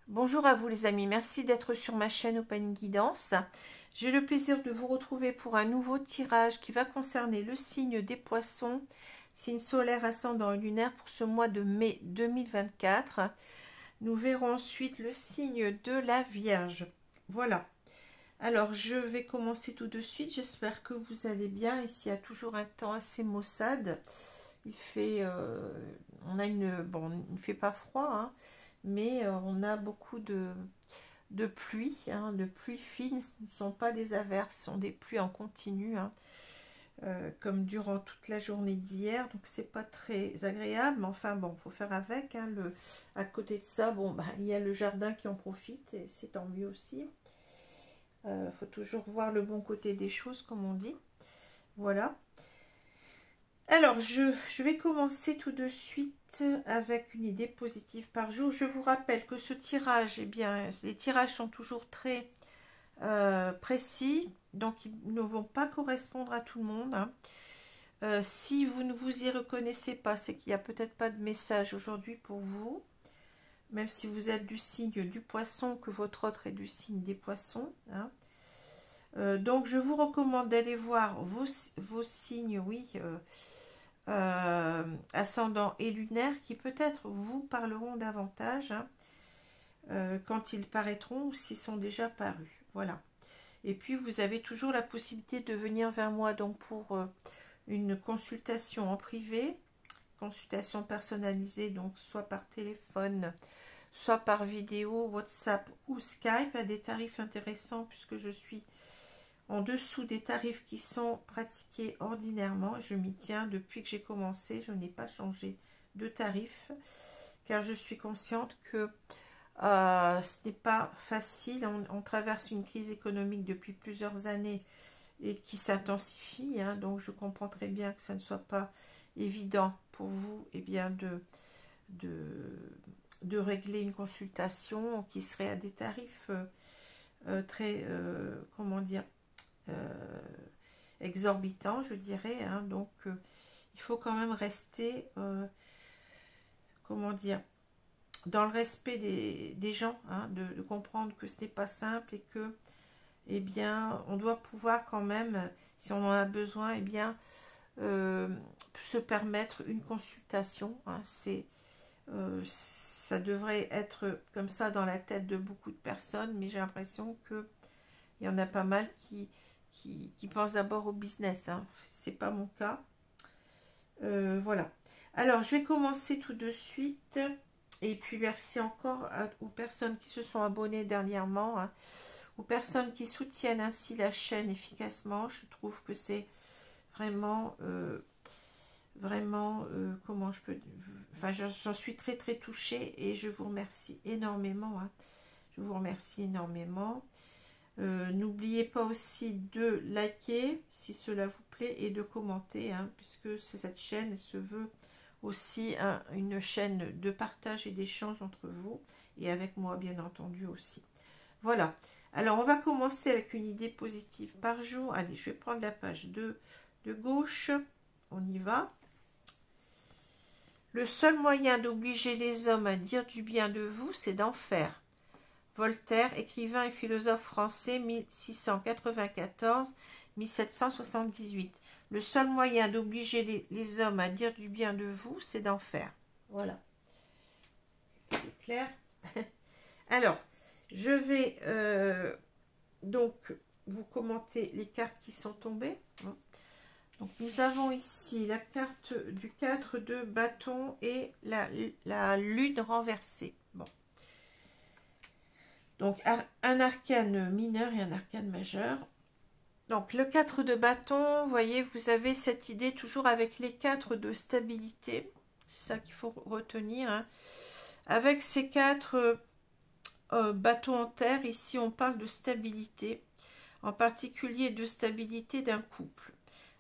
Bonjour à vous les amis, merci d'être sur ma chaîne Open Guidance. J'ai le plaisir de vous retrouver pour un nouveau tirage qui va concerner le signe des poissons, signe solaire, ascendant et lunaire pour ce mois de mai 2024. Nous verrons ensuite le signe de la Vierge. Voilà. Alors je vais commencer tout de suite, j'espère que vous allez bien. Ici il y a toujours un temps assez maussade. Il fait, bon, il ne fait pas froid, hein, mais on a beaucoup de pluie, hein, de pluie fine. Ce ne sont pas des averses, ce sont des pluies en continu, hein, comme durant toute la journée d'hier. Donc c'est pas très agréable, mais enfin bon, faut faire avec. Hein, à côté de ça, bon, bah, il y a le jardin qui en profite et c'est tant mieux aussi. Faut toujours voir le bon côté des choses, comme on dit. Voilà. Alors, je vais commencer tout de suite avec une idée positive par jour. Je vous rappelle que ce tirage, eh bien, les tirages sont toujours très précis, donc ils ne vont pas correspondre à tout le monde. Hein. Si vous ne vous y reconnaissez pas, c'est qu'il n'y a peut-être pas de message aujourd'hui pour vous, même si vous êtes du signe du poisson, que votre autre est du signe des poissons. Hein. Donc, je vous recommande d'aller voir vos signes, oui, ascendant et lunaire, qui peut-être vous parleront davantage hein, quand ils paraîtront ou s'ils sont déjà parus. Voilà. Et puis, vous avez toujours la possibilité de venir vers moi donc pour une consultation en privé, consultation personnalisée, donc soit par téléphone, soit par vidéo, WhatsApp ou Skype, à des tarifs intéressants puisque je suis en dessous des tarifs qui sont pratiqués ordinairement. Je m'y tiens depuis que j'ai commencé, je n'ai pas changé de tarif car je suis consciente que ce n'est pas facile. On traverse une crise économique depuis plusieurs années et qui s'intensifie, hein, donc je comprends très bien que ça ne soit pas évident pour vous eh bien, de régler une consultation qui serait à des tarifs très, comment dire, exorbitant, je dirais, hein. Donc il faut quand même rester comment dire, dans le respect des gens, hein, de comprendre que ce n'est pas simple et que eh bien on doit pouvoir quand même, si on en a besoin, eh bien se permettre une consultation, hein. Ça devrait être comme ça dans la tête de beaucoup de personnes, mais j'ai l'impression que il y en a pas mal qui pensent d'abord au business, hein. C'est pas mon cas. Voilà. Alors, je vais commencer tout de suite. Et puis, merci encore aux personnes qui se sont abonnées dernièrement, hein, aux personnes qui soutiennent ainsi la chaîne efficacement. Je trouve que c'est vraiment, comment je peux... Enfin, j'en suis très, très touchée et je vous remercie énormément. Hein. Je vous remercie énormément. N'oubliez pas aussi de liker si cela vous plaît et de commenter, hein, puisque cette chaîne se veut aussi une chaîne de partage et d'échange entre vous et avec moi bien entendu aussi. Voilà, alors on va commencer avec une idée positive par jour. Allez, je vais prendre la page 2 de gauche, on y va. Le seul moyen d'obliger les hommes à dire du bien de vous, c'est d'en faire. Voltaire, écrivain et philosophe français, 1694-1778. Le seul moyen d'obliger les hommes à dire du bien de vous, c'est d'en faire. Voilà. C'est clair. Alors, je vais donc vous commenter les cartes qui sont tombées. Donc, nous avons ici la carte du 4 de bâton et la lune renversée. Bon. Donc, un arcane mineur et un arcane majeur. Donc, le 4 de bâton, vous voyez, vous avez cette idée toujours avec les 4 de stabilité. C'est ça qu'il faut retenir. Hein. Avec ces 4 bâtons en terre, ici, on parle de stabilité. En particulier de stabilité d'un couple.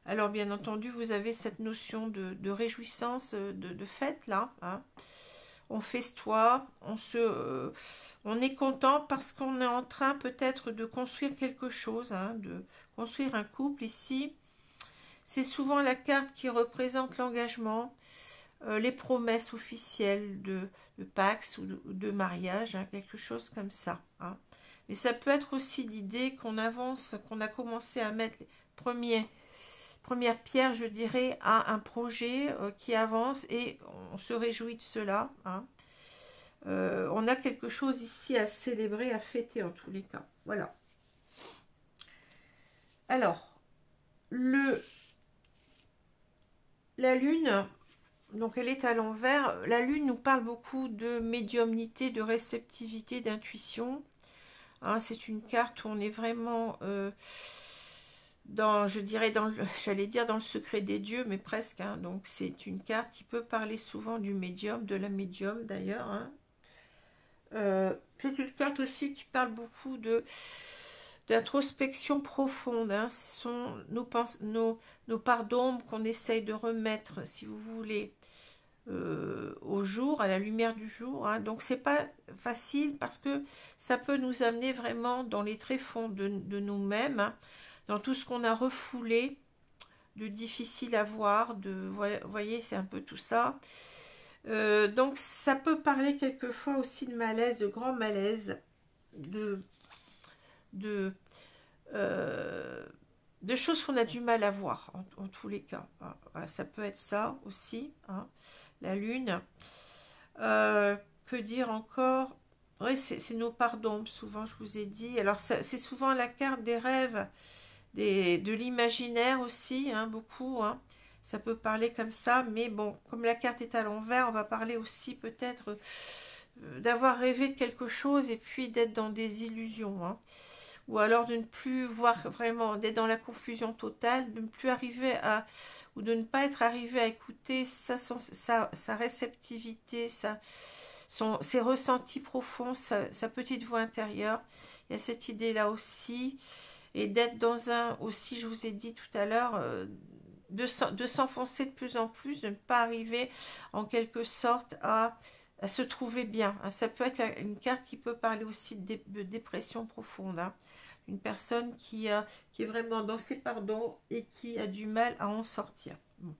Alors, bien entendu, vous avez cette notion de réjouissance, de fête, là. Hein. On festoie, on est content parce qu'on est en train peut-être de construire quelque chose, hein, de construire un couple ici. C'est souvent la carte qui représente l'engagement, les promesses officielles de Pax ou de mariage, hein, quelque chose comme ça. Hein. Mais ça peut être aussi l'idée qu'on avance, qu'on a commencé à mettre les premières pierres, je dirais, à un projet qui avance et on se réjouit de cela. Hein. On a quelque chose ici à célébrer, à fêter en tous les cas. Voilà. Alors, la lune, donc elle est à l'envers. La lune nous parle beaucoup de médiumnité, de réceptivité, d'intuition. Hein, c'est une carte où on est vraiment dans, je dirais, j'allais dire dans le secret des dieux, mais presque. Hein. Donc c'est une carte qui peut parler souvent du médium, de la médium d'ailleurs. Hein. C'est une carte aussi qui parle beaucoup d'introspection profonde. Hein. Ce sont nos parts d'ombre qu'on essaye de remettre, si vous voulez, au jour, à la lumière du jour. Hein. Donc c'est pas facile parce que ça peut nous amener vraiment dans les tréfonds de nous-mêmes, hein, dans tout ce qu'on a refoulé, de difficile à voir, vous voyez, c'est un peu tout ça. Donc ça peut parler quelquefois aussi de malaise, de grand malaise, de choses qu'on a du mal à voir en tous les cas. Voilà, ça peut être ça aussi, hein, la lune. Que dire encore? Oui, c'est nos parts d'ombre, souvent je vous ai dit. Alors c'est souvent la carte des rêves, de l'imaginaire aussi, hein, beaucoup. Hein. Ça peut parler comme ça, mais bon, comme la carte est à l'envers, on va parler aussi peut-être d'avoir rêvé de quelque chose et puis d'être dans des illusions. Hein. Ou alors de ne plus voir vraiment, d'être dans la confusion totale, de ne plus arriver à, ou de ne pas être arrivé à écouter sa réceptivité, ses ressentis profonds, sa petite voix intérieure. Il y a cette idée-là aussi. Et d'être dans aussi, je vous ai dit tout à l'heure, de s'enfoncer de plus en plus, de ne pas arriver en quelque sorte à se trouver bien. Ça peut être une carte qui peut parler aussi de dépression profonde. Hein. Une personne qui est vraiment dans ses pardons et qui a du mal à en sortir. Bon.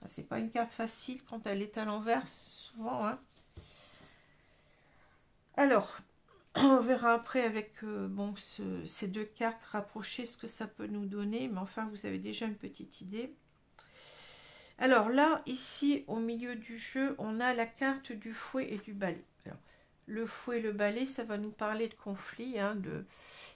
C'est pas une carte facile quand elle est à l'envers, souvent. Hein. Alors, on verra après avec ces 2 cartes rapprochées ce que ça peut nous donner. Mais enfin, vous avez déjà une petite idée. Alors là, ici, au milieu du jeu, on a la carte du fouet et du balai. Alors, le fouet et le balai, ça va nous parler de conflits. Hein,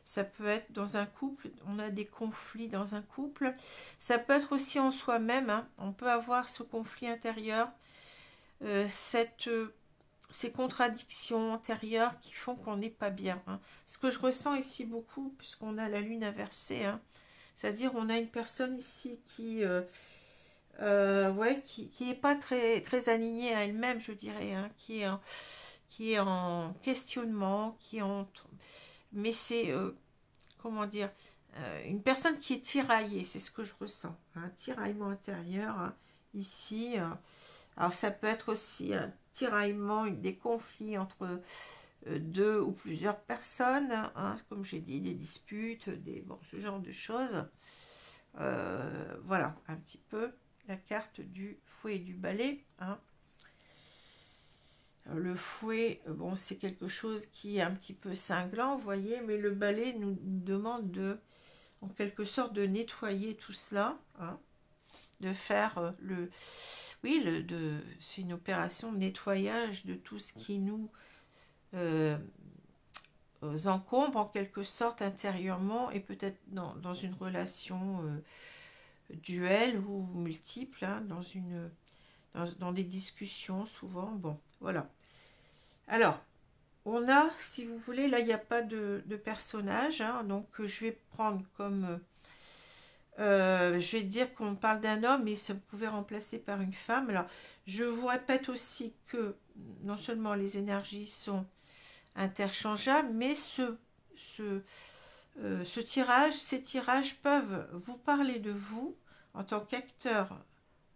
ça peut être dans un couple, on a des conflits dans un couple. Ça peut être aussi en soi-même. Hein, on peut avoir ce conflit intérieur, ces contradictions intérieures qui font qu'on n'est pas bien. Hein. Ce que je ressens ici beaucoup, puisqu'on a la lune inversée, hein, c'est-à-dire on a une personne ici qui est pas très alignée à elle-même, je dirais, hein, qui est en questionnement, mais c'est, comment dire, une personne qui est tiraillée, c'est ce que je ressens, un tiraillement intérieur, hein, ici. Alors ça peut être aussi un tiraillement, des conflits entre 2 ou plusieurs personnes, hein, comme j'ai dit, des disputes, ce genre de choses. Voilà, un petit peu la carte du fouet et du balai. Hein. Le fouet, c'est quelque chose qui est un petit peu cinglant, vous voyez, mais le balai nous demande en quelque sorte, de nettoyer tout cela, hein, de faire c'est une opération de nettoyage de tout ce qui nous encombre en quelque sorte intérieurement et peut-être dans une relation duel ou multiple, hein, dans des discussions souvent. Bon, voilà. Alors, on a, si vous voulez, là, il n'y a pas de personnage, hein, donc je vais prendre comme... je vais dire qu'on parle d'un homme, mais ça vous pouvez remplacer par une femme. Alors, je vous répète aussi que non seulement les énergies sont interchangeables, mais ce tirage, ces tirages peuvent vous parler de vous en tant qu'acteur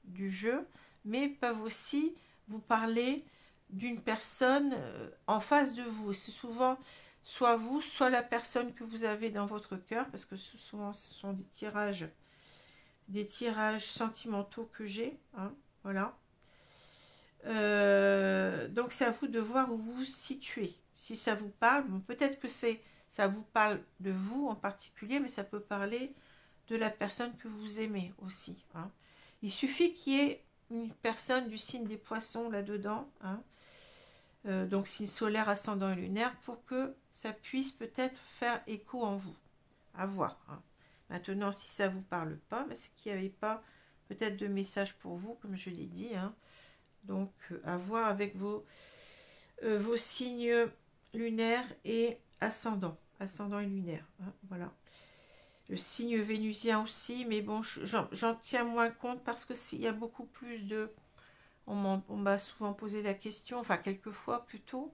du jeu, mais peuvent aussi vous parler d'une personne en face de vous. Et c'est souvent soit vous, soit la personne que vous avez dans votre cœur, parce que souvent ce sont des tirages sentimentaux que j'ai. Hein, voilà. Donc c'est à vous de voir où vous vous situez. Si ça vous parle, bon, peut-être que ça vous parle de vous en particulier, mais ça peut parler de la personne que vous aimez aussi. Hein. Il suffit qu'il y ait une personne du signe des poissons là-dedans, hein, donc signe solaire, ascendant et lunaire, pour que ça puisse peut-être faire écho en vous. À voir. Hein. Maintenant, si ça ne vous parle pas, ben, c'est qu'il n'y avait pas peut-être de message pour vous, comme je l'ai dit. Hein. Donc, à voir avec vos signes lunaires et ascendant et lunaire. Hein, voilà. Le signe vénusien aussi, mais bon, j'en tiens moins compte parce que il y a beaucoup plus de... On m'a souvent posé la question, enfin quelquefois plutôt.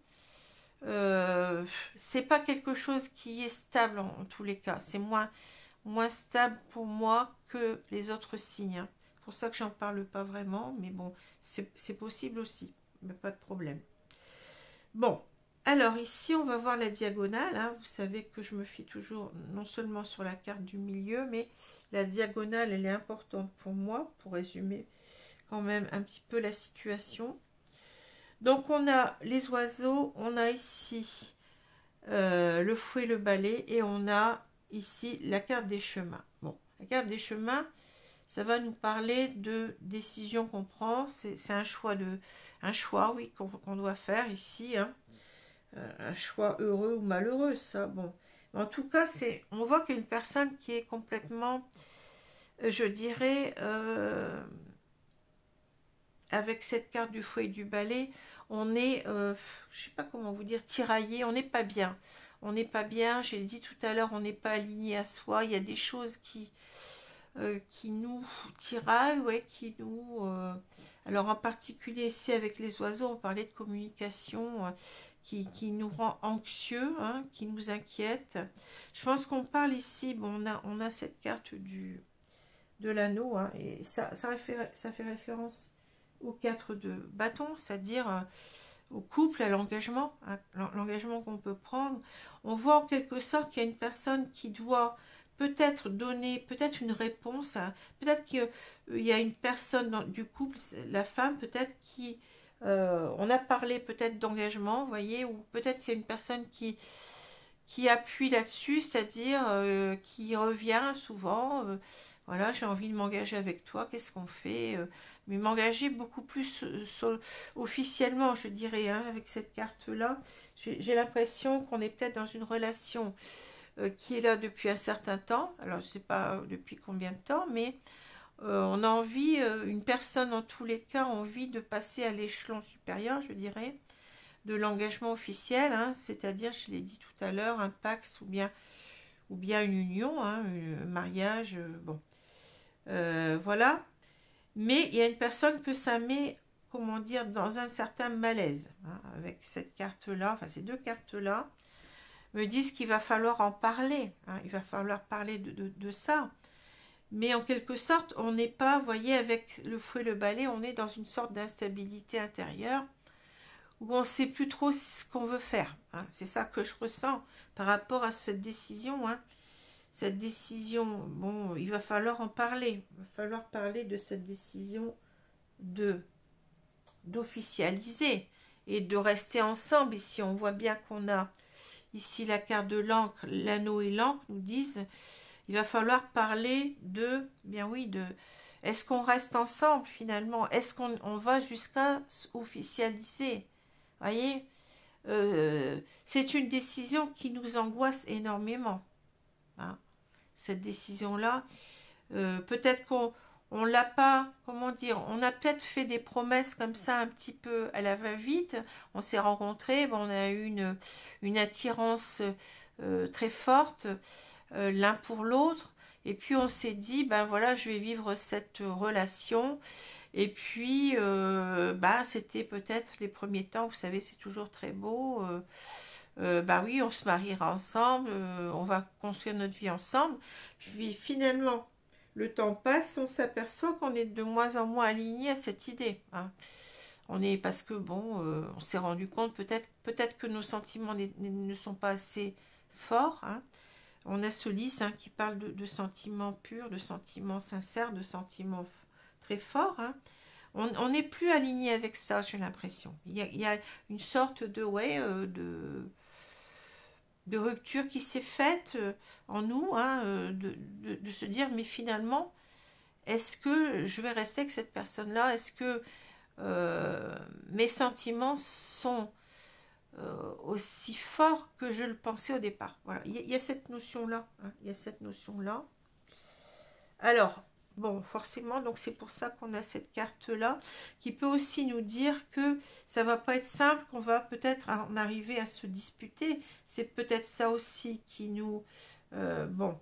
C'est pas quelque chose qui est stable en tous les cas. C'est moins stable pour moi que les autres signes. Hein. C'est pour ça que j'en parle pas vraiment, mais bon, c'est possible aussi, mais pas de problème. Bon, alors ici on va voir la diagonale. Hein. Vous savez que je me fie toujours non seulement sur la carte du milieu, mais la diagonale elle est importante pour moi, pour résumer quand même un petit peu la situation. Donc on a les oiseaux, on a ici le fouet, le balai, et on a ici la carte des chemins. Bon, la carte des chemins, ça va nous parler de décisions qu'on prend. C'est un choix, oui, qu'on doit faire ici. Hein. Un choix heureux ou malheureux, ça. Bon, en tout cas, on voit qu'il y a une personne qui est complètement, je dirais, avec cette carte du fouet et du balai, on est, je sais pas comment vous dire, tiraillé. On n'est pas bien. On n'est pas bien. J'ai dit tout à l'heure, on n'est pas aligné à soi. Il y a des choses qui nous tiraillent, ouais, qui nous... alors en particulier ici avec les oiseaux, on parlait de communication qui nous rend anxieux, hein, qui nous inquiète. Je pense qu'on parle ici, bon, on a cette carte de l'anneau, hein, et ça fait référence aux 4 de bâton, c'est-à-dire au couple, à l'engagement, hein, l'engagement qu'on peut prendre. On voit en quelque sorte qu'il y a une personne qui doit peut-être donner peut-être une réponse, hein, peut-être qu'il y a une personne du couple, la femme peut-être qui... on a parlé peut-être d'engagement, vous voyez, ou peut-être qu'il y a une personne qui appuie là-dessus, c'est-à-dire qui revient souvent, voilà, j'ai envie de m'engager avec toi, qu'est-ce qu'on fait mais m'engager beaucoup plus officiellement, je dirais, hein, avec cette carte-là. J'ai l'impression qu'on est peut-être dans une relation qui est là depuis un certain temps, alors je ne sais pas depuis combien de temps, mais on a envie, une personne en tous les cas a envie de passer à l'échelon supérieur, je dirais, de l'engagement officiel, hein, c'est-à-dire, je l'ai dit tout à l'heure, un pax ou bien une union, hein, un mariage, bon. Voilà. Mais il y a une personne que ça met, comment dire, dans un certain malaise, hein, avec cette carte-là, enfin ces deux cartes-là, me disent qu'il va falloir en parler, hein, il va falloir parler de ça. Mais en quelque sorte, on n'est pas, vous voyez, avec le fouet et le balai, on est dans une sorte d'instabilité intérieure, où on ne sait plus trop ce qu'on veut faire. Hein. C'est ça que je ressens par rapport à cette décision. Hein. Cette décision, bon, il va falloir en parler. Il va falloir parler de cette décision d'officialiser et de rester ensemble. Ici, on voit bien qu'on a ici la carte de l'encre, l'anneau et l'encre nous disent, il va falloir parler de, bien oui, de, est-ce qu'on reste ensemble finalement? Est-ce qu'on va jusqu'à officialiser? Voyez, c'est une décision qui nous angoisse énormément. Hein. Cette décision-là, peut-être qu'on on l'a pas, comment dire, on a peut-être fait des promesses comme ça un petit peu à la va-vite, on s'est rencontrés, bon, on a eu une attirance très forte l'un pour l'autre, et puis on s'est dit, ben voilà, je vais vivre cette relation, et puis bah, c'était peut-être les premiers temps, vous savez, c'est toujours très beau, bah oui, on se mariera ensemble, on va construire notre vie ensemble. Puis finalement, le temps passe, on s'aperçoit qu'on est de moins en moins aligné à cette idée. Hein. On est parce que bon, on s'est rendu compte peut-être que nos sentiments ne sont pas assez forts. Hein. On a ce lys hein, qui parle de sentiments purs, de sentiments sincères, de sentiments très forts. Hein. On n'est plus aligné avec ça, j'ai l'impression. Il y a une sorte de ouais, de rupture qui s'est faite en nous, hein, de se dire, mais finalement, est-ce que je vais rester avec cette personne-là? Est-ce que mes sentiments sont aussi forts que je le pensais au départ? Voilà, il y a cette notion-là. Hein, il y a cette notion-là. Alors, bon, forcément, donc c'est pour ça qu'on a cette carte-là, qui peut aussi nous dire que ça va pas être simple, qu'on va peut-être en arriver à se disputer. C'est peut-être ça aussi qui nous... bon,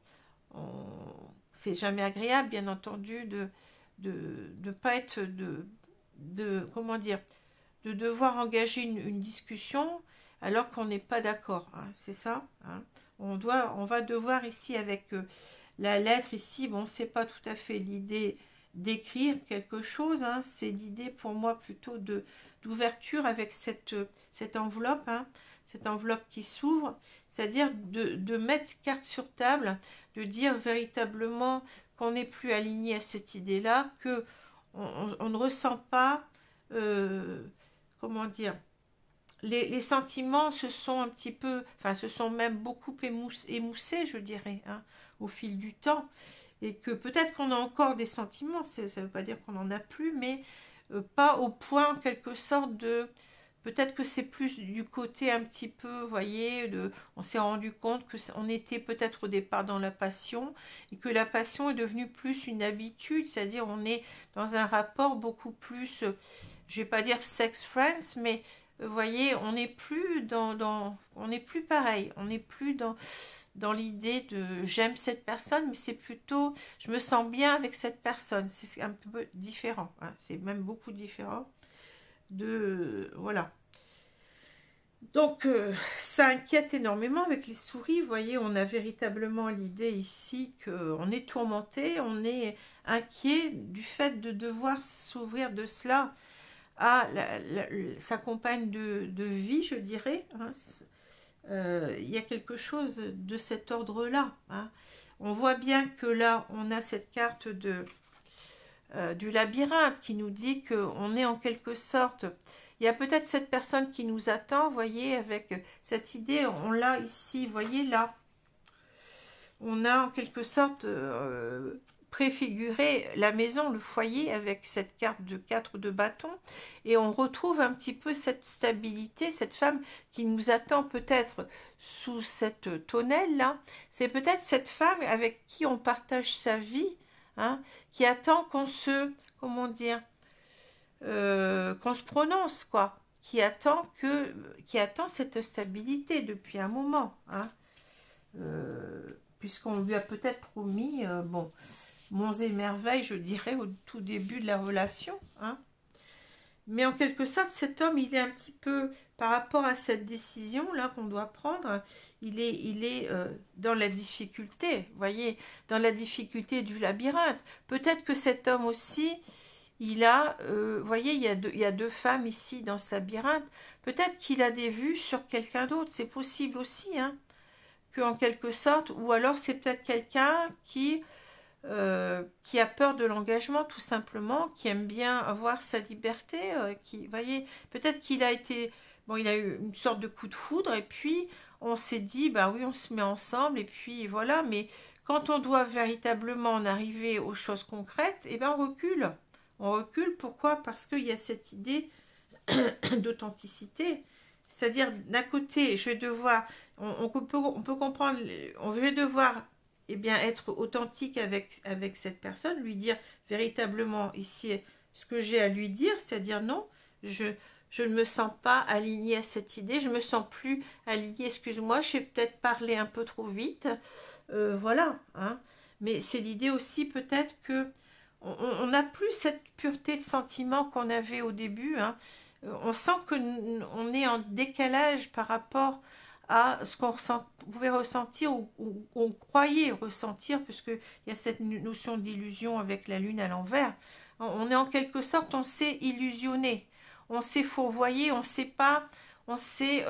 c'est jamais agréable, bien entendu, de pas être... comment dire, de devoir engager une discussion alors qu'on n'est pas d'accord. Hein, c'est ça. Hein. On va devoir ici avec... la lettre ici, bon, c'est pas tout à fait l'idée d'écrire quelque chose, hein, c'est l'idée pour moi plutôt d'ouverture avec cette enveloppe, hein, cette enveloppe qui s'ouvre, c'est-à-dire de mettre carte sur table, de dire véritablement qu'on n'est plus aligné à cette idée-là, que on ne ressent pas, comment dire, les sentiments se sont un petit peu, enfin se sont même beaucoup émoussés, je dirais, hein, au fil du temps, et que peut-être qu'on a encore des sentiments, ça ne veut pas dire qu'on n'en a plus, mais pas au point en quelque sorte de, peut-être que c'est plus du côté un petit peu, vous voyez, on s'est rendu compte que on était peut-être au départ dans la passion, et que la passion est devenue plus une habitude, c'est-à-dire on est dans un rapport beaucoup plus, je vais pas dire sex friends, mais vous voyez, on n'est plus on n'est plus pareil, on n'est plus dans l'idée de j'aime cette personne, mais c'est plutôt je me sens bien avec cette personne. C'est un peu différent, hein, c'est même beaucoup différent de voilà. Donc ça inquiète énormément avec les souris. Vous voyez, on a véritablement l'idée ici qu'on est tourmenté, on est inquiet du fait de devoir s'ouvrir de cela à sa compagne de vie, je dirais. Hein. Il y a quelque chose de cet ordre-là. Hein. On voit bien que là, on a cette carte du labyrinthe qui nous dit qu'on est en quelque sorte... Il y a peut-être cette personne qui nous attend, vous voyez, avec cette idée, on l'a ici, vous voyez, là. On a en quelque sorte préfiguré la maison, le foyer, avec cette carte de 4 de bâton, et on retrouve un petit peu cette stabilité, cette femme qui nous attend peut-être sous cette tonnelle-là. C'est peut-être cette femme avec qui on partage sa vie, hein, qui attend qu'on se, comment dire, qu'on se prononce, quoi, qui attend cette stabilité depuis un moment, hein, puisqu'on lui a peut-être promis, bon, monts et merveilles, je dirais, au tout début de la relation, hein. Mais en quelque sorte, cet homme, il est un petit peu, par rapport à cette décision-là qu'on doit prendre, il est dans la difficulté, vous voyez, dans la difficulté du labyrinthe. Peut-être que cet homme aussi, il a, vous voyez, il y a deux femmes ici dans ce labyrinthe. Peut-être qu'il a des vues sur quelqu'un d'autre. C'est possible aussi, hein, que en quelque sorte, ou alors c'est peut-être quelqu'un qui a peur de l'engagement, tout simplement, qui aime bien avoir sa liberté, qui, vous voyez, peut-être qu'il a été, bon, il a eu une sorte de coup de foudre, et puis on s'est dit, bah oui, on se met ensemble, et puis voilà, mais quand on doit véritablement en arriver aux choses concrètes, eh ben on recule. On recule, pourquoi? Parce qu'il y a cette idée d'authenticité. C'est-à-dire, d'un côté, je vais devoir, on peut comprendre, je vais devoir eh bien, être authentique avec cette personne, lui dire véritablement ici ce que j'ai à lui dire, c'est-à-dire non, je ne me sens pas alignée à cette idée, je me sens plus alignée, excuse-moi, j'ai peut-être parlé un peu trop vite, voilà, hein. Mais c'est l'idée aussi peut-être que on n'a plus cette pureté de sentiment qu'on avait au début, hein. On sent que on est en décalage par rapport à ce qu'on pouvait ressentir ou on croyait ressentir, puisqu'il y a cette notion d'illusion avec la lune à l'envers. On est en quelque sorte, on s'est illusionné, on s'est fourvoyé, on ne sait pas, on s'est,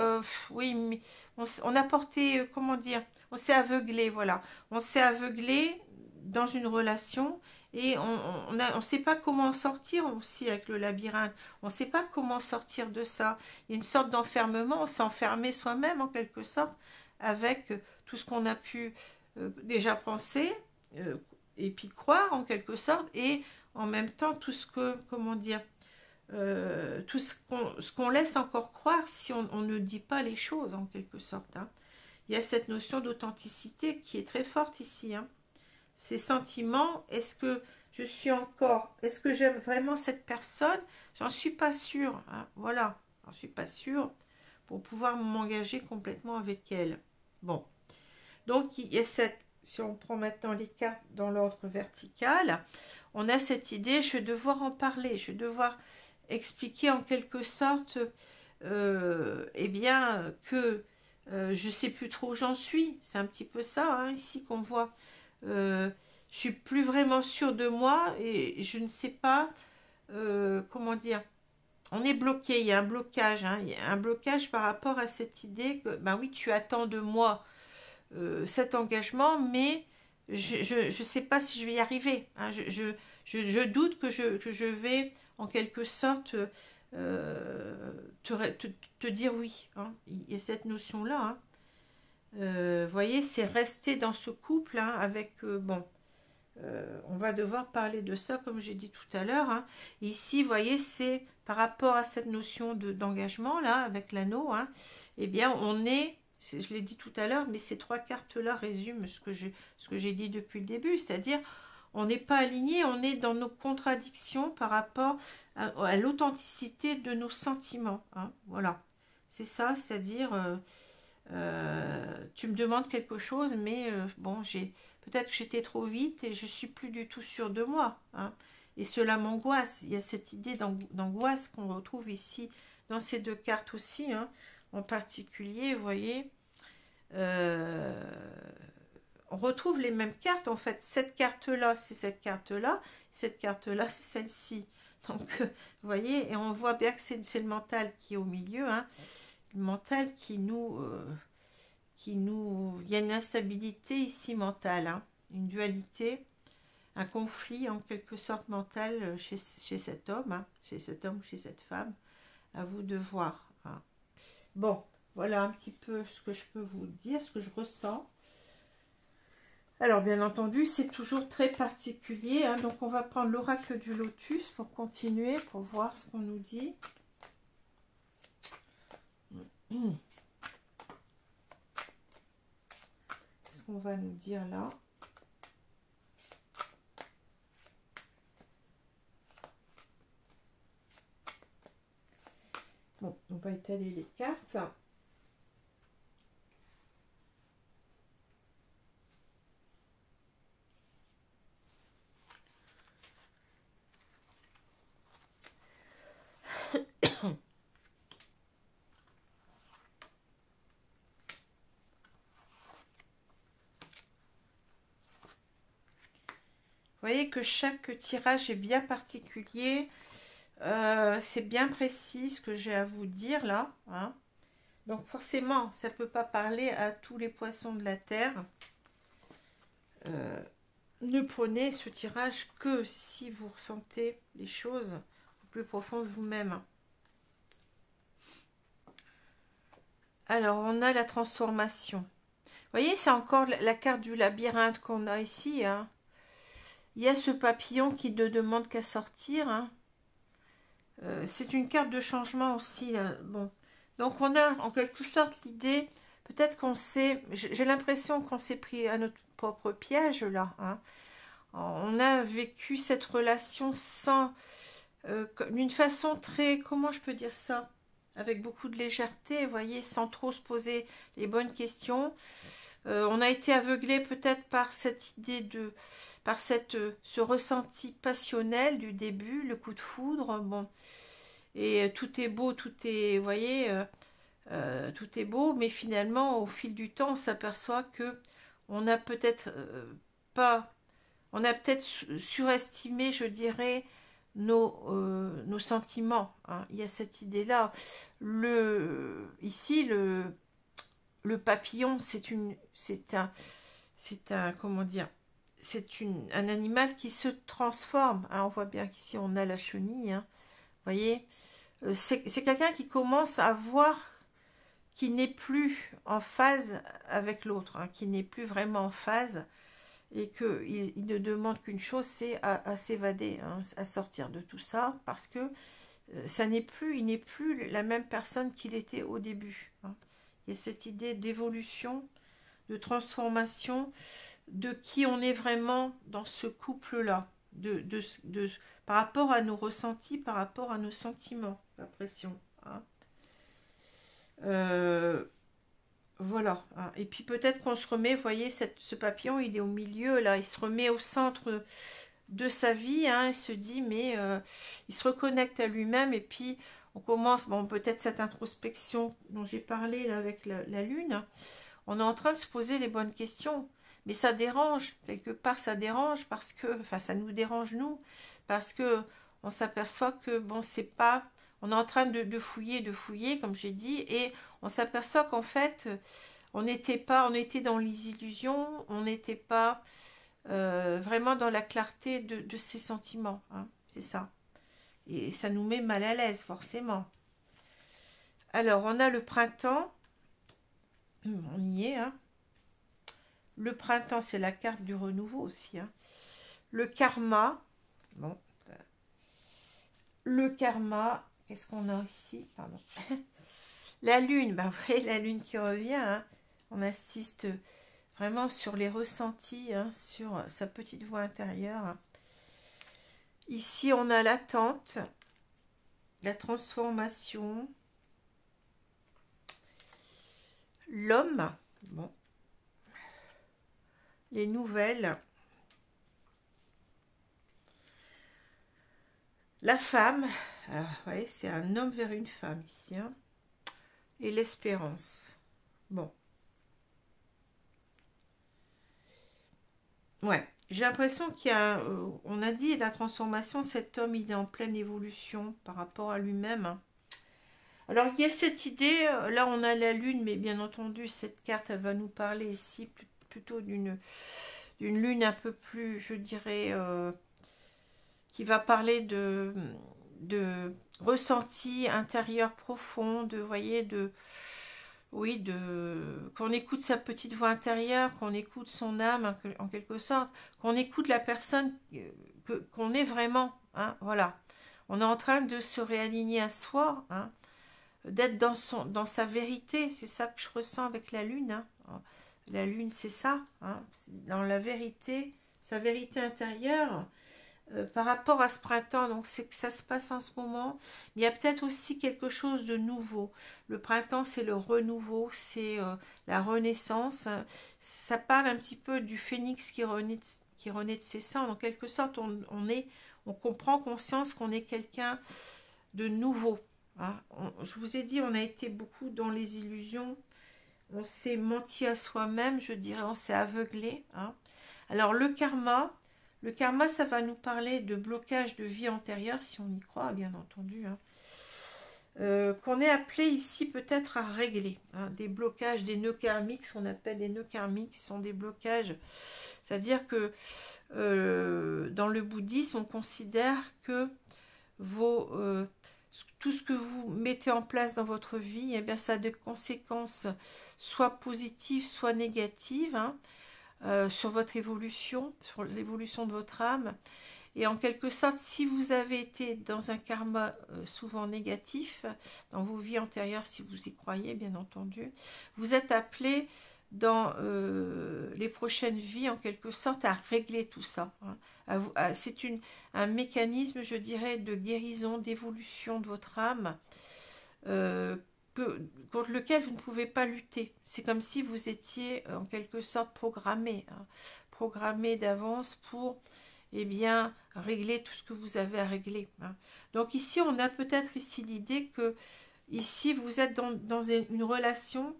oui, mais on a porté, comment dire, on s'est aveuglé, voilà, on s'est aveuglé dans une relation et on ne sait pas comment en sortir aussi avec le labyrinthe, on ne sait pas comment sortir de ça. Il y a une sorte d'enfermement, on s'est enfermé soi-même en quelque sorte avec tout ce qu'on a pu déjà penser et puis croire en quelque sorte, et en même temps tout ce que, comment dire, tout ce qu'on laisse encore croire si on ne dit pas les choses en quelque sorte, hein. Il y a cette notion d'authenticité qui est très forte ici, hein. Ces sentiments, est-ce que je suis encore, est-ce que j'aime vraiment cette personne? J'en suis pas sûre, hein. Voilà, j'en suis pas sûre pour pouvoir m'engager complètement avec elle. Bon, donc il y a cette, si on prend maintenant les cartes dans l'ordre vertical, on a cette idée, je vais devoir en parler, je vais devoir expliquer en quelque sorte, eh bien, que je sais plus trop où j'en suis. C'est un petit peu ça, hein, ici qu'on voit. Je suis plus vraiment sûre de moi et je ne sais pas, comment dire. On est bloqué, il y a un blocage, hein, il y a un blocage par rapport à cette idée que, ben oui, tu attends de moi cet engagement, mais je ne sais pas si je vais y arriver, hein. Je doute que je vais en quelque sorte te dire oui, hein. Il y a cette notion-là, hein. Vous voyez, c'est rester dans ce couple, hein, avec, bon, on va devoir parler de ça, comme j'ai dit tout à l'heure, hein. Ici, vous voyez, c'est par rapport à cette notion d'engagement, là, avec l'anneau, hein, eh bien, on est, je l'ai dit tout à l'heure, mais ces trois cartes-là résument ce que j'ai dit depuis le début, c'est-à-dire, on n'est pas aligné, on est dans nos contradictions par rapport à l'authenticité de nos sentiments, hein, voilà. C'est ça, c'est-à-dire... tu me demandes quelque chose, mais bon, peut-être que j'étais trop vite et je suis plus du tout sûre de moi, hein. Et cela m'angoisse. Il y a cette idée d'angoisse qu'on retrouve ici dans ces deux cartes aussi, hein. En particulier, vous voyez, on retrouve les mêmes cartes en fait. Cette carte-là, c'est cette carte-là, cette carte-là, c'est celle-ci. Donc, vous voyez, et on voit bien que c'est le mental qui est au milieu, hein. Mental il y a une instabilité ici mentale, hein, une dualité, un conflit en quelque sorte mental chez cet homme, hein, chez cet homme ou chez cette femme, à vous de voir, hein. Bon, voilà un petit peu ce que je peux vous dire, ce que je ressens. Alors bien entendu, c'est toujours très particulier, hein, donc on va prendre l'oracle du lotus pour continuer, pour voir ce qu'on nous dit. Qu'est-ce qu'on va nous dire là? Bon, on va étaler les cartes. Vous voyez que chaque tirage est bien particulier. C'est bien précis ce que j'ai à vous dire là, hein. Donc forcément, ça ne peut pas parler à tous les poissons de la Terre. Ne prenez ce tirage que si vous ressentez les choses au plus profond de vous-même. Alors, on a la transformation. Vous voyez, c'est encore la carte du labyrinthe qu'on a ici, hein. Il y a ce papillon qui ne demande qu'à sortir, hein. C'est une carte de changement aussi, hein. Bon. Donc on a en quelque sorte l'idée peut-être qu'on s'est, j'ai l'impression qu'on s'est pris à notre propre piège là, hein. On a vécu cette relation sans, d'une façon très, comment je peux dire ça, avec beaucoup de légèreté, vous voyez, sans trop se poser les bonnes questions. On a été aveuglé peut-être par cette idée de, par cette, ce ressenti passionnel du début, le coup de foudre, bon, et tout est beau, tout est, vous voyez, tout est beau, mais finalement, au fil du temps, on s'aperçoit que on a peut-être pas, on a peut-être surestimé, je dirais, nos sentiments, hein. Il y a cette idée-là. Ici, le papillon, c'est un, comment dire, un animal qui se transforme, hein. On voit bien qu'ici, on a la chenille, hein. Vous voyez, c'est quelqu'un qui commence à voir qui n'est plus en phase avec l'autre, hein, qui n'est plus vraiment en phase, et qu'il ne demande qu'une chose, c'est à s'évader, hein, à sortir de tout ça, parce que il n'est plus la même personne qu'il était au début, hein. Il y a cette idée d'évolution, de transformation, de qui on est vraiment dans ce couple-là, par rapport à nos ressentis, par rapport à nos sentiments, l'impression, hein. Voilà, hein. Et puis peut-être qu'on se remet, vous voyez, ce papillon, il est au milieu, là, il se remet au centre de sa vie, hein, il se dit, mais il se reconnecte à lui-même, et puis on commence, bon, peut-être cette introspection dont j'ai parlé là, avec la lune, on est en train de se poser les bonnes questions, mais ça dérange, quelque part ça dérange, parce que, enfin ça nous dérange nous, parce que on s'aperçoit que, bon, c'est pas, on est en train de fouiller, comme j'ai dit, et on s'aperçoit qu'en fait, on était dans les illusions, on n'était pas vraiment dans la clarté de ses sentiments, hein, c'est ça. Et ça nous met mal à l'aise, forcément. Alors, on a le printemps, on y est, hein. Le printemps, c'est la carte du renouveau aussi, hein. Le karma, bon, le karma, qu'est-ce qu'on a ici? Pardon. La lune, ben, vous voyez la lune qui revient, hein. On assiste vraiment sur les ressentis, hein, sur sa petite voix intérieure, hein. Ici, on a l'attente, la transformation, l'homme, bon, les nouvelles, la femme, alors, vous voyez, c'est un homme vers une femme ici, hein, et l'espérance. Bon. Ouais, j'ai l'impression qu'il y a, on a dit la transformation, cet homme, il est en pleine évolution par rapport à lui-même, hein. Alors, il y a cette idée, là on a la lune, mais bien entendu, cette carte, elle va nous parler ici plutôt d'une lune un peu plus, je dirais, qui va parler de ressenti intérieur profond, de, voyez, oui, qu'on écoute sa petite voix intérieure, qu'on écoute son âme, en quelque sorte, qu'on écoute la personne qu'on est vraiment, hein, voilà. On est en train de se réaligner à soi, hein, d'être dans sa vérité, c'est ça que je ressens avec la lune, hein. La lune, c'est ça, hein, dans la vérité, sa vérité intérieure, par rapport à ce printemps. Donc c'est que ça se passe en ce moment, mais il y a peut-être aussi quelque chose de nouveau. Le printemps, c'est le renouveau, c'est la renaissance, hein. Ça parle un petit peu du phénix qui renaît de ses cendres. En quelque sorte, on comprend conscience qu'on est quelqu'un de nouveau, hein. Je vous ai dit, on a été beaucoup dans les illusions, on s'est menti à soi-même, je dirais, on s'est aveuglé, hein. Alors le karma, ça va nous parler de blocage de vie antérieure, si on y croit, bien entendu, hein. Qu'on est appelé ici peut-être à régler, hein, des blocages, des nœuds karmiques, ce qu'on appelle des nœuds karmiques, qui sont des blocages. C'est-à-dire que dans le bouddhisme, on considère que tout ce que vous mettez en place dans votre vie, eh bien, ça a des conséquences soit positives, soit négatives, hein. sur votre évolution, sur l'évolution de votre âme. Et en quelque sorte, si vous avez été dans un karma souvent négatif, dans vos vies antérieures, si vous y croyez, bien entendu, vous êtes appelé dans les prochaines vies, en quelque sorte, à régler tout ça. Hein. C'est un mécanisme, je dirais, de guérison, d'évolution de votre âme, euh, contre lequel vous ne pouvez pas lutter. C'est comme si vous étiez, en quelque sorte, programmé, hein, programmé d'avance pour eh bien, régler tout ce que vous avez à régler. Hein. Donc ici, on a peut-être ici l'idée que ici, vous êtes dans une relation,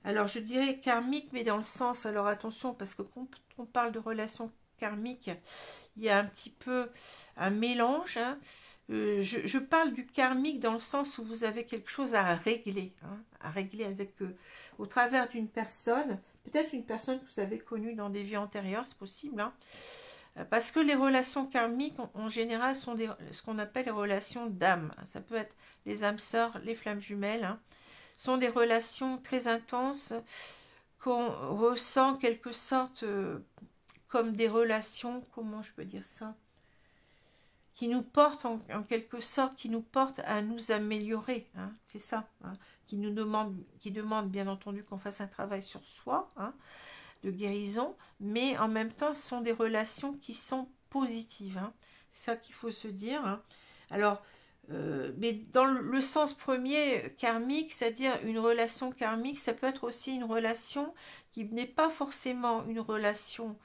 alors je dirais karmique, mais dans le sens, alors attention, parce que quand on parle de relation karmique, il y a un petit peu un mélange. Hein. Je parle du karmique dans le sens où vous avez quelque chose à régler, hein, à régler avec au travers d'une personne, peut-être une personne que vous avez connue dans des vies antérieures, c'est possible, hein. Parce que les relations karmiques, en général, sont ce qu'on appelle les relations d'âme. Ça peut être les âmes sœurs, les flammes jumelles. Hein. Sont des relations très intenses qu'on ressent en quelque sorte comme des relations, comment je peux dire ça, qui nous portent en quelque sorte, qui nous portent à nous améliorer. Hein. C'est ça. Hein. Qui demande bien entendu qu'on fasse un travail sur soi. Hein, de guérison, mais en même temps, ce sont des relations qui sont positives. Hein. C'est ça qu'il faut se dire. Hein. Alors, mais dans le sens premier karmique, c'est-à-dire une relation karmique, ça peut être aussi une relation qui n'est pas forcément une relation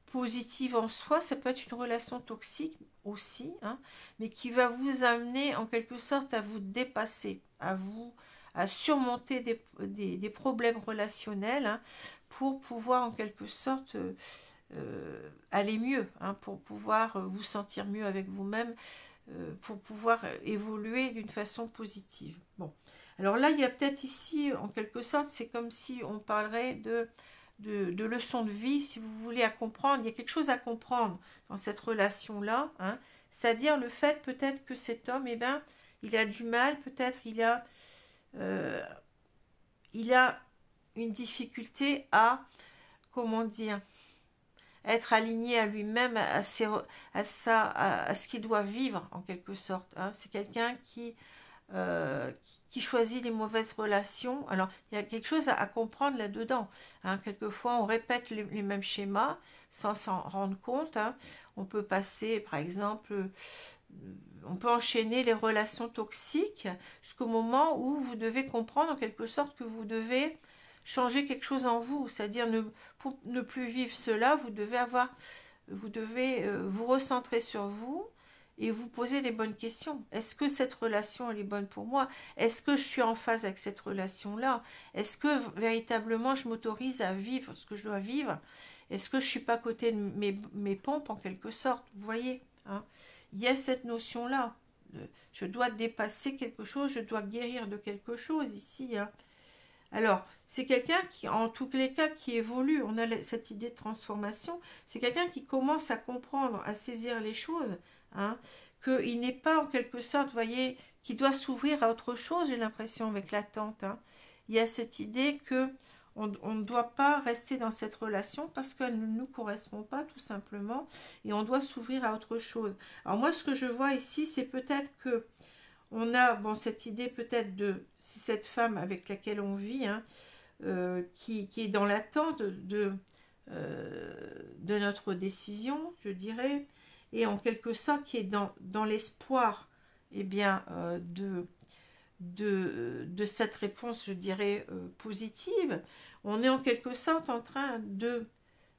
positive en soi, ça peut être une relation toxique aussi, hein, mais qui va vous amener en quelque sorte à vous dépasser, à surmonter des problèmes relationnels, hein, pour pouvoir en quelque sorte aller mieux, hein, pour pouvoir vous sentir mieux avec vous-même, pour pouvoir évoluer d'une façon positive. Bon, alors là, il y a peut-être ici, en quelque sorte, c'est comme si on parlerait de leçons de vie, si vous voulez, à comprendre. Il y a quelque chose à comprendre dans cette relation-là, hein, c'est-à-dire le fait peut-être que cet homme, eh ben, il a du mal, peut-être euh, il a une difficulté à, comment dire, être aligné à lui-même, à ce qu'il doit vivre en quelque sorte. Hein. C'est quelqu'un qui choisit les mauvaises relations. Alors, il y a quelque chose à comprendre là-dedans. Hein. Quelquefois, on répète les mêmes schémas sans s'en rendre compte. Hein. On peut passer, par exemple, on peut enchaîner les relations toxiques jusqu'au moment où vous devez comprendre en quelque sorte que vous devez changer quelque chose en vous, c'est-à-dire pour ne plus vivre cela, vous devez vous recentrer sur vous et vous poser les bonnes questions. Est-ce que cette relation elle est bonne pour moi? Est-ce que je suis en phase avec cette relation-là? Est-ce que véritablement je m'autorise à vivre ce que je dois vivre? Est-ce que je suis pas à côté de mes pompes en quelque sorte? Vous voyez, hein, il y a cette notion-là. Je dois dépasser quelque chose, je dois guérir de quelque chose ici, hein. Alors, c'est quelqu'un qui, en tous les cas, qui évolue. On a cette idée de transformation. C'est quelqu'un qui commence à comprendre, à saisir les choses, hein, qu'il n'est pas en quelque sorte, vous voyez, qui doit s'ouvrir à autre chose, j'ai l'impression, avec l'attente. Hein. Il y a cette idée que on ne doit pas rester dans cette relation parce qu'elle ne nous correspond pas, tout simplement, et on doit s'ouvrir à autre chose. Alors moi, ce que je vois ici, c'est peut-être que on a bon, cette idée peut-être de si cette femme avec laquelle on vit, hein, qui est dans l'attente de notre décision, je dirais, et en quelque sorte qui est dans l'espoir eh bien, de cette réponse, je dirais, positive. On est en quelque sorte en train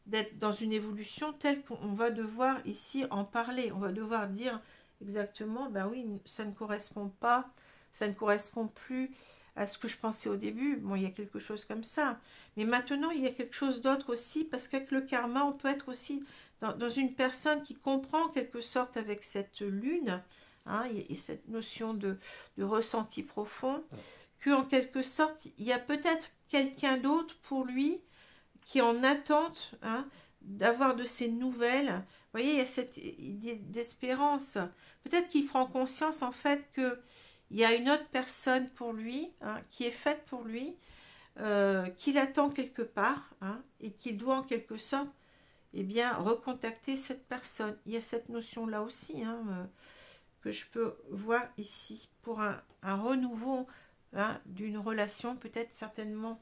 d'être dans une évolution telle qu'on va devoir ici en parler. On va devoir dire exactement, ben oui, ça ne correspond pas, ça ne correspond plus à ce que je pensais au début. Bon, il y a quelque chose comme ça. Mais maintenant, il y a quelque chose d'autre aussi, parce qu'avec le karma, on peut être aussi dans une personne qui comprend en quelque sorte avec cette lune, hein, et cette notion de ressenti profond, qu'en quelque sorte, il y a peut-être quelqu'un d'autre pour lui qui est en attente, hein, d'avoir de ces nouvelles. Vous voyez, il y a cette idée d'espérance. Peut-être qu'il prend conscience en fait qu'il y a une autre personne pour lui, hein, qui est faite pour lui, qu'il attend quelque part, hein, et qu'il doit en quelque sorte, eh bien, recontacter cette personne. Il y a cette notion-là aussi, hein, que je peux voir ici, pour un renouveau, hein, d'une relation, peut-être certainement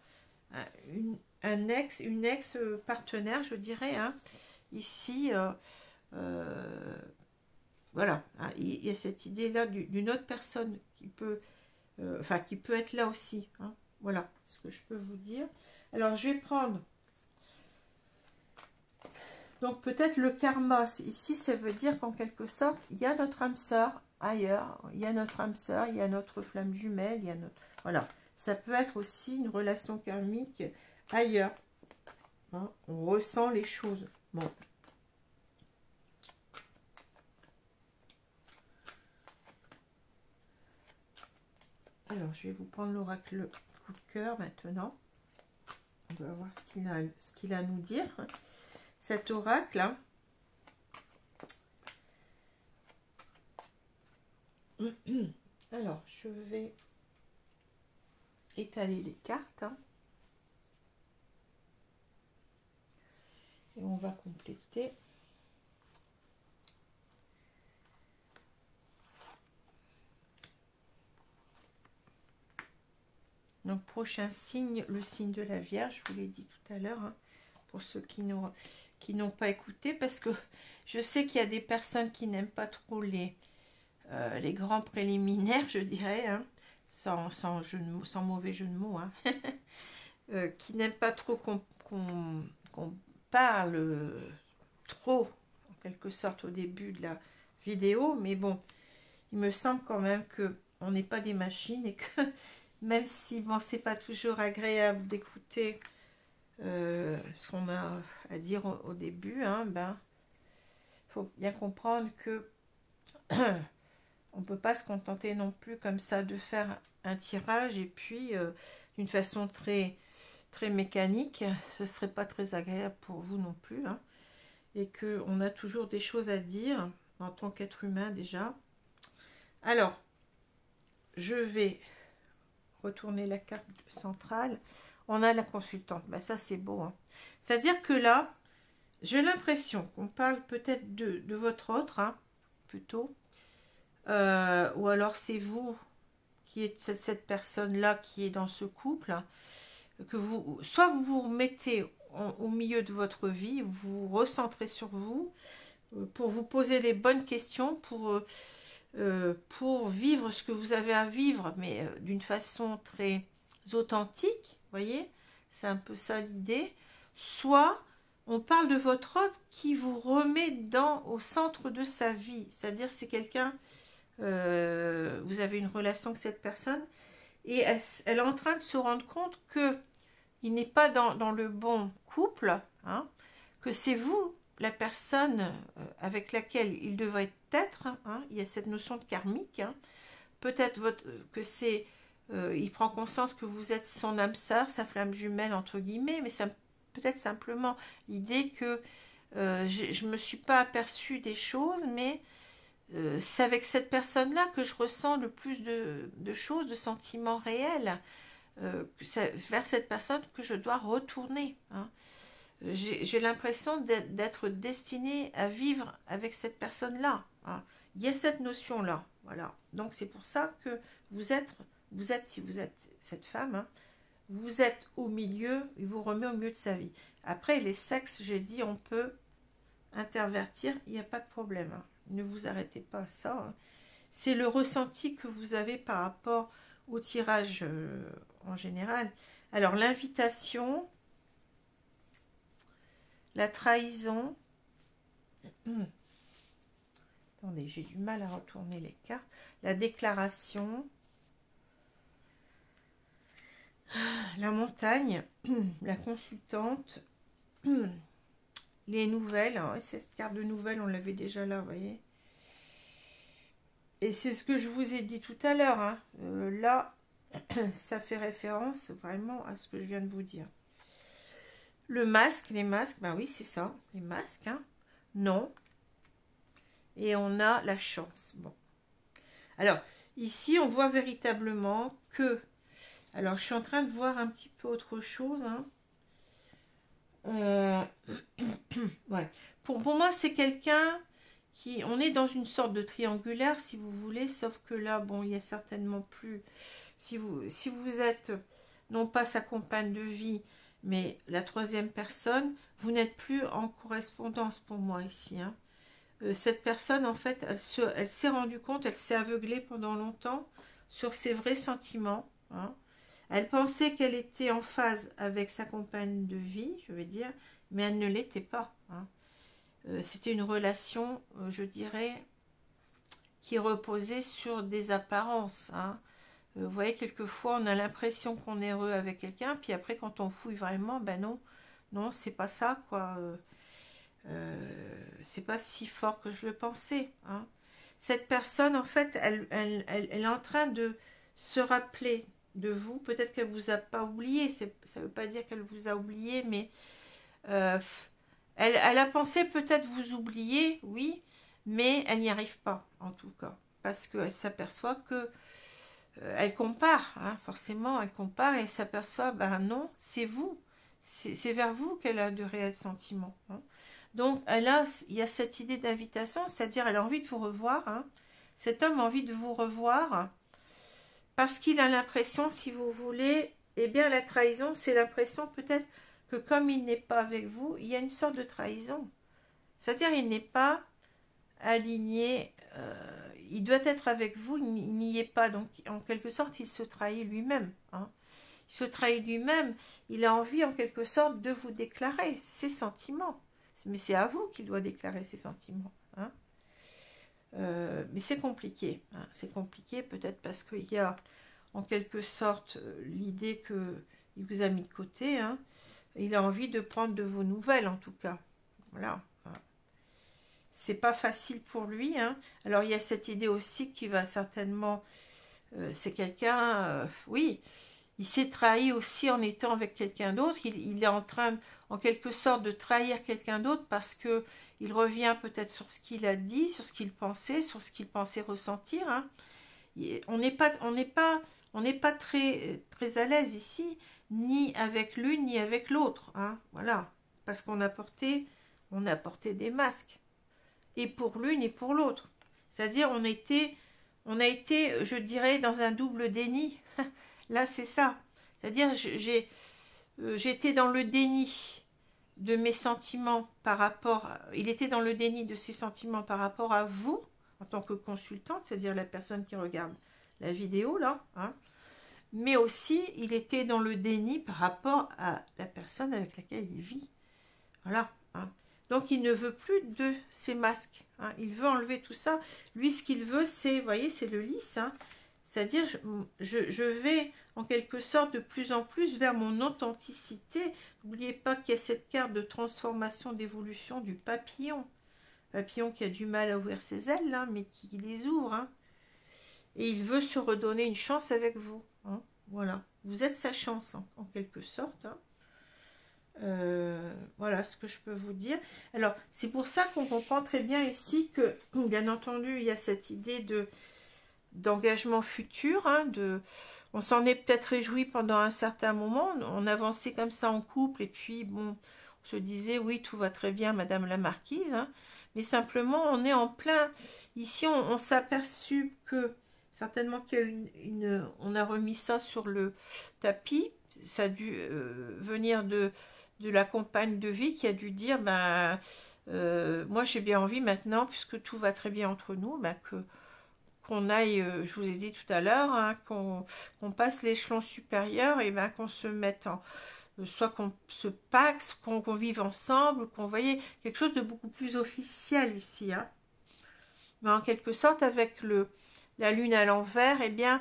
une ex-partenaire, je dirais, hein, ici, voilà, hein, il y a cette idée-là d'une autre personne qui peut, enfin, qui peut être là aussi, hein, voilà ce que je peux vous dire. Alors, je vais prendre, donc peut-être le karma, ici, ça veut dire qu'en quelque sorte, il y a notre âme sœur ailleurs, il y a notre âme sœur, il y a notre flamme jumelle, il y a notre, voilà, ça peut être aussi une relation karmique ailleurs, hein, on ressent les choses, bon. Alors, je vais vous prendre l'oracle coup de cœur maintenant. On va voir ce qu'il a à nous dire. Cet oracle, hein. Alors, je vais étaler les cartes, hein. Et on va compléter. Donc, prochain signe, le signe de la Vierge, je vous l'ai dit tout à l'heure, hein, pour ceux qui n'ont pas écouté, parce que je sais qu'il y a des personnes qui n'aiment pas trop les grands préliminaires, je dirais, hein, sans mauvais jeu de mots, hein, qui n'aiment pas trop qu'on parle trop, en quelque sorte, au début de la vidéo, mais bon, il me semble quand même que on n'est pas des machines et que même si, bon, c'est pas toujours agréable d'écouter ce qu'on a à dire au début, hein, ben, faut bien comprendre que on peut pas se contenter non plus comme ça de faire un tirage et puis d'une façon très mécanique, ce serait pas très agréable pour vous non plus, hein, et que on a toujours des choses à dire en tant qu'être humain déjà. Alors, je vais retourner la carte centrale. On a la consultante. Ben, ça, c'est beau, hein. C'est-à-dire que là, j'ai l'impression qu'on parle peut-être de votre autre, hein, plutôt. Ou alors c'est vous qui êtes cette personne-là qui est dans ce couple, hein, que vous, soit vous vous remettez au milieu de votre vie, vous vous recentrez sur vous, pour vous poser les bonnes questions, pour vivre ce que vous avez à vivre, mais d'une façon très authentique, voyez, c'est un peu ça l'idée. Soit on parle de votre autre qui vous remet au centre de sa vie, c'est-à-dire c'est quelqu'un, vous avez une relation avec cette personne, et elle est en train de se rendre compte que il n'est pas dans le bon couple, hein, que c'est vous la personne avec laquelle il devrait être, hein, il y a cette notion de karmique, hein. Peut-être que c'est, il prend conscience que vous êtes son âme sœur, sa flamme jumelle entre guillemets, mais c'est peut-être simplement l'idée que je ne me suis pas aperçue des choses, mais c'est avec cette personne-là que je ressens le plus de choses, de sentiments réels, vers cette personne que je dois retourner, hein. J'ai l'impression d'être destinée à vivre avec cette personne-là, hein. Il y a cette notion-là, voilà. Donc c'est pour ça que si vous êtes cette femme, hein, vous êtes au milieu, il vous remet au milieu de sa vie. Après, les sexes, j'ai dit, on peut intervertir, il n'y a pas de problème, hein. Ne vous arrêtez pas à ça, hein. C'est le ressenti que vous avez par rapport au tirage en général. Alors, l'invitation, la trahison. Attendez, j'ai du mal à retourner les cartes. La déclaration. La montagne. La consultante. Les nouvelles. Hein, cette carte de nouvelles, on l'avait déjà là, vous voyez. Et c'est ce que je vous ai dit tout à l'heure, hein. Là, ça fait référence vraiment à ce que je viens de vous dire. Le masque, les masques, ben oui, c'est ça, les masques, hein. Non. Et on a la chance. Bon. Alors, ici, on voit véritablement que Alors, je suis en train de voir un petit peu autre chose. Hein. Ouais. Pour moi, c'est quelqu'un qui... On est dans une sorte de triangulaire, si vous voulez, sauf que là, bon, il y a certainement plus... Si vous êtes, non pas sa compagne de vie, mais la troisième personne, vous n'êtes plus en correspondance pour moi ici. Hein. Cette personne, en fait, elle s'est rendue compte, elle s'est aveuglée pendant longtemps sur ses vrais sentiments. Hein. Elle pensait qu'elle était en phase avec sa compagne de vie, je vais dire, mais elle ne l'était pas. Hein. C'était une relation, je dirais, qui reposait sur des apparences. Hein. Vous voyez, quelquefois, on a l'impression qu'on est heureux avec quelqu'un, puis après, quand on fouille vraiment, ben non, non, c'est pas ça, quoi. C'est pas si fort que je le pensais. Hein. Cette personne, en fait, elle est en train de se rappeler de vous. Peut-être qu'elle vous a pas oublié. Ça veut pas dire qu'elle vous a oublié, mais euh, elle a pensé peut-être vous oublier, oui, mais elle n'y arrive pas, en tout cas, parce qu'elle s'aperçoit que elle compare, hein, forcément, elle compare et s'aperçoit, ben non, c'est vous, c'est vers vous qu'elle a de réels sentiments. Hein. Donc, il y a cette idée d'invitation, c'est-à-dire elle a envie de vous revoir. Hein. Cet homme a envie de vous revoir parce qu'il a l'impression, si vous voulez, eh bien la trahison, c'est l'impression peut-être que comme il n'est pas avec vous, il y a une sorte de trahison. C'est-à-dire il n'est pas aligné, il doit être avec vous, il n'y est pas. Donc en quelque sorte, il se trahit lui-même. Hein. Il se trahit lui-même, il a envie en quelque sorte de vous déclarer ses sentiments. Mais c'est à vous qu'il doit déclarer ses sentiments. Hein. Mais c'est compliqué. Hein. C'est compliqué peut-être parce qu'il y a en quelque sorte l'idée qu'il vous a mis de côté. Hein. Il a envie de prendre de vos nouvelles en tout cas. Voilà. C'est pas facile pour lui. Hein. Alors il y a cette idée aussi qui va certainement... c'est quelqu'un... oui, il s'est trahi aussi en étant avec quelqu'un d'autre. Il est en train, en quelque sorte, de trahir quelqu'un d'autre parce que il revient peut-être sur ce qu'il a dit, sur ce qu'il pensait, sur ce qu'il pensait ressentir. Hein. On n'est pas très à l'aise ici, ni avec l'une ni avec l'autre. Hein. Voilà, parce qu'on a porté des masques, et pour l'une et pour l'autre. C'est-à-dire, on a été, je dirais, dans un double déni. Là, c'est ça. C'est-à-dire, j'étais dans le déni de mes sentiments par rapport... Il était dans le déni de ses sentiments par rapport à vous, en tant que consultante, c'est-à-dire la personne qui regarde la vidéo, là. Hein. Mais aussi, il était dans le déni par rapport à la personne avec laquelle il vit. Voilà. Hein. Donc, il ne veut plus de ces masques. Hein. Il veut enlever tout ça. Lui, ce qu'il veut, c'est, vous voyez, c'est le lisse. Hein. C'est-à-dire, je vais en quelque sorte de plus en plus vers mon authenticité. N'oubliez pas qu'il y a cette carte de transformation, d'évolution du papillon. Papillon qui a du mal à ouvrir ses ailes, là, mais qui les ouvre. Hein. Et il veut se redonner une chance avec vous. Hein. Voilà. Vous êtes sa chance, hein, en quelque sorte. Hein. Voilà ce que je peux vous dire. Alors, c'est pour ça qu'on comprend très bien ici que, bien entendu, il y a cette idée d'engagement futur. Hein, on s'en est peut-être réjoui pendant un certain moment. On avançait comme ça en couple et puis, bon, on se disait, oui, tout va très bien, Madame la Marquise. Hein, mais simplement, on est en plein... Ici, on s'est aperçu que, certainement qu'il y a on a remis ça sur le tapis. Ça a dû venir de la compagne de vie qui a dû dire, ben, moi j'ai bien envie maintenant, puisque tout va très bien entre nous, ben, qu'on aille, je vous ai dit tout à l'heure, hein, qu'on passe l'échelon supérieur et ben, qu'on se mette en... soit qu'on se paxe, qu'on vive ensemble, qu'on voyait quelque chose de beaucoup plus officiel ici. Hein. Mais en quelque sorte, avec la lune à l'envers, eh bien,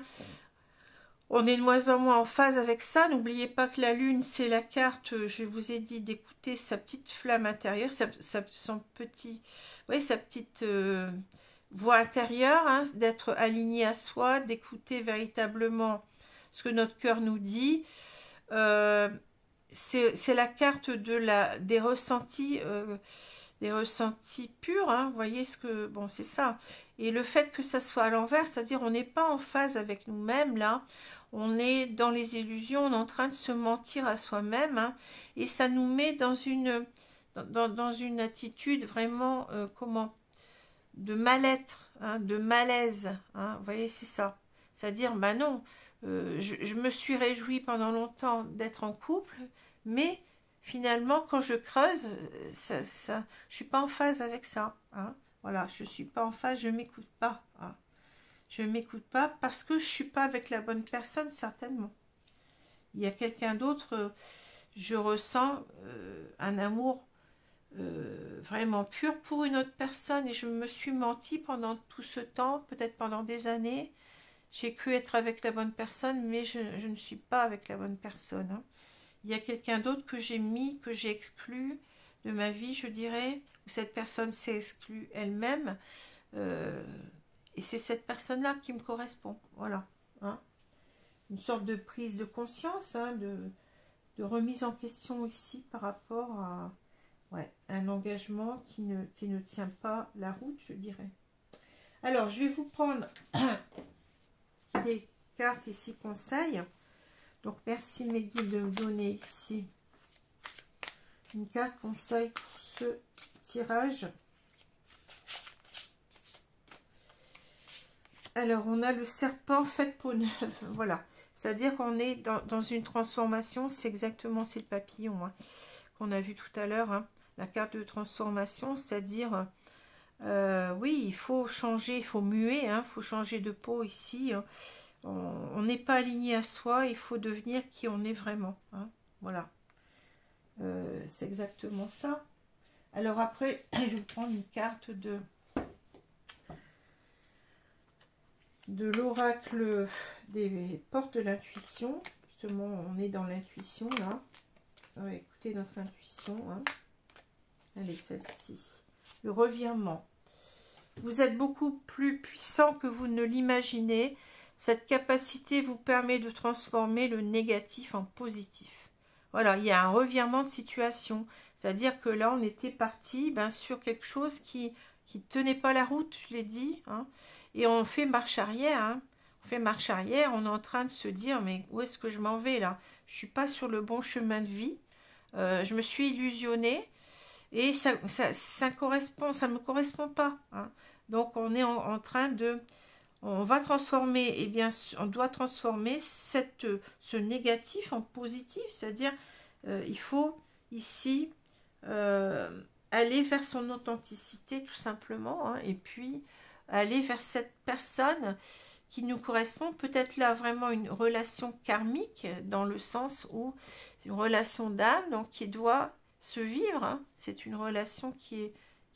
on est de moins en moins en phase avec ça. N'oubliez pas que la lune, c'est la carte, je vous ai dit, d'écouter sa petite flamme intérieure, son petit, oui, sa petite voix intérieure, hein, d'être aligné à soi, d'écouter véritablement ce que notre cœur nous dit. C'est la carte des ressentis des ressentis purs, hein, vous voyez ce que... Bon, c'est ça. Et le fait que ça soit à l'envers, c'est-à-dire on n'est pas en phase avec nous-mêmes, là. On est dans les illusions, on est en train de se mentir à soi-même, hein, et ça nous met dans une attitude vraiment, comment, de mal-être, hein, de malaise, hein, vous voyez, c'est ça. C'est-à-dire, bah non, je me suis réjouie pendant longtemps d'être en couple, mais finalement, quand je creuse, je suis pas en phase avec ça, hein. Voilà, je suis pas en phase, je m'écoute pas, hein. Je m'écoute pas parce que je suis pas avec la bonne personne, certainement. Il y a quelqu'un d'autre, je ressens un amour vraiment pur pour une autre personne et je me suis menti pendant tout ce temps, peut-être pendant des années. J'ai cru être avec la bonne personne, mais je ne suis pas avec la bonne personne, hein. Il y a quelqu'un d'autre que j'ai mis, que j'ai exclu de ma vie, je dirais, où cette personne s'est exclue elle-même. Et c'est cette personne-là qui me correspond. Voilà, hein. Une sorte de prise de conscience, hein, de remise en question ici par rapport à un engagement qui ne tient pas la route, je dirais. Alors, je vais vous prendre des cartes ici conseils. Donc, merci mes guides de me donner ici une carte conseil pour ce tirage. Alors, on a le serpent fait peau neuve. Voilà. C'est-à-dire qu'on est dans une transformation. C'est exactement, c'est le papillon, hein, qu'on a vu tout à l'heure, hein, la carte de transformation. C'est-à-dire, oui, il faut changer, il faut muer, hein, il faut changer de peau ici, hein. On n'est pas aligné à soi, il faut devenir qui on est vraiment, hein. Voilà. C'est exactement ça. Alors après, je vais prendre une carte de l'oracle des portes de l'intuition. Justement, on est dans l'intuition là. On va écouter notre intuition, hein. Allez, celle-ci. Le revirement. Vous êtes beaucoup plus puissant que vous ne l'imaginez. Cette capacité vous permet de transformer le négatif en positif. Voilà, il y a un revirement de situation. C'est-à-dire que là, on était parti sur quelque chose qui ne tenait pas la route, je l'ai dit, hein. Et on fait marche arrière, hein. On fait marche arrière, on est en train de se dire, mais où est-ce que je m'en vais là? Je ne suis pas sur le bon chemin de vie. Je me suis illusionnée. Et ça me correspond pas, hein. Donc, on est en train de... On va transformer, eh bien, on doit transformer ce négatif en positif, c'est-à-dire il faut ici aller vers son authenticité tout simplement, hein, et puis aller vers cette personne qui nous correspond, peut-être là vraiment une relation karmique dans le sens où c'est une relation d'âme, donc qui doit se vivre, hein. C'est une relation qui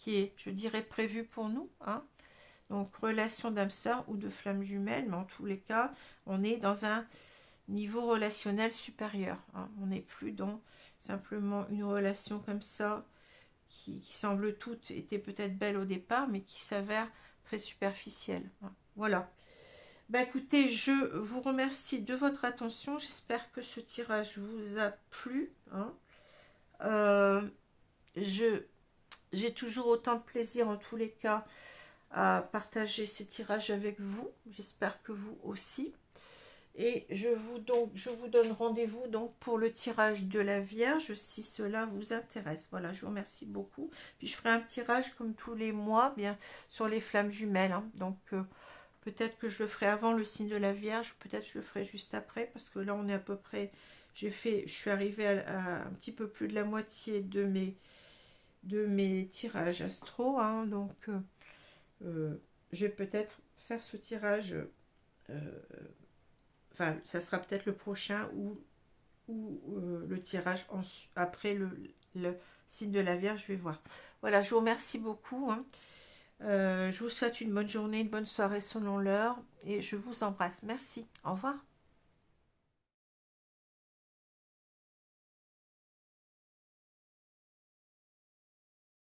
est, je dirais, prévue pour nous, hein. Donc, relation d'âme sœur ou de flamme jumelle, mais en tous les cas, on est dans un niveau relationnel supérieur, hein. On n'est plus dans simplement une relation comme ça, qui semble toute était peut-être belle au départ, mais qui s'avère très superficielle, hein. Voilà. Ben écoutez, je vous remercie de votre attention. J'espère que ce tirage vous a plu, hein. J'ai toujours autant de plaisir en tous les cas à partager ces tirages avec vous. J'espère que vous aussi. Et je vous donne rendez-vous donc pour le tirage de la Vierge si cela vous intéresse. Voilà, je vous remercie beaucoup. Puis je ferai un tirage comme tous les mois, bien sur les flammes jumelles, hein. Donc peut-être que je le ferai avant le signe de la Vierge, peut-être je le ferai juste après, parce que là on est à peu près, je suis arrivée à un petit peu plus de la moitié de mes tirages astro, hein. Donc je vais peut-être faire ce tirage, enfin ça sera peut-être le prochain ou le tirage après le signe de la Vierge, je vais voir. Voilà, je vous remercie beaucoup, hein. Je vous souhaite une bonne journée, une bonne soirée selon l'heure et je vous embrasse. Merci, au revoir.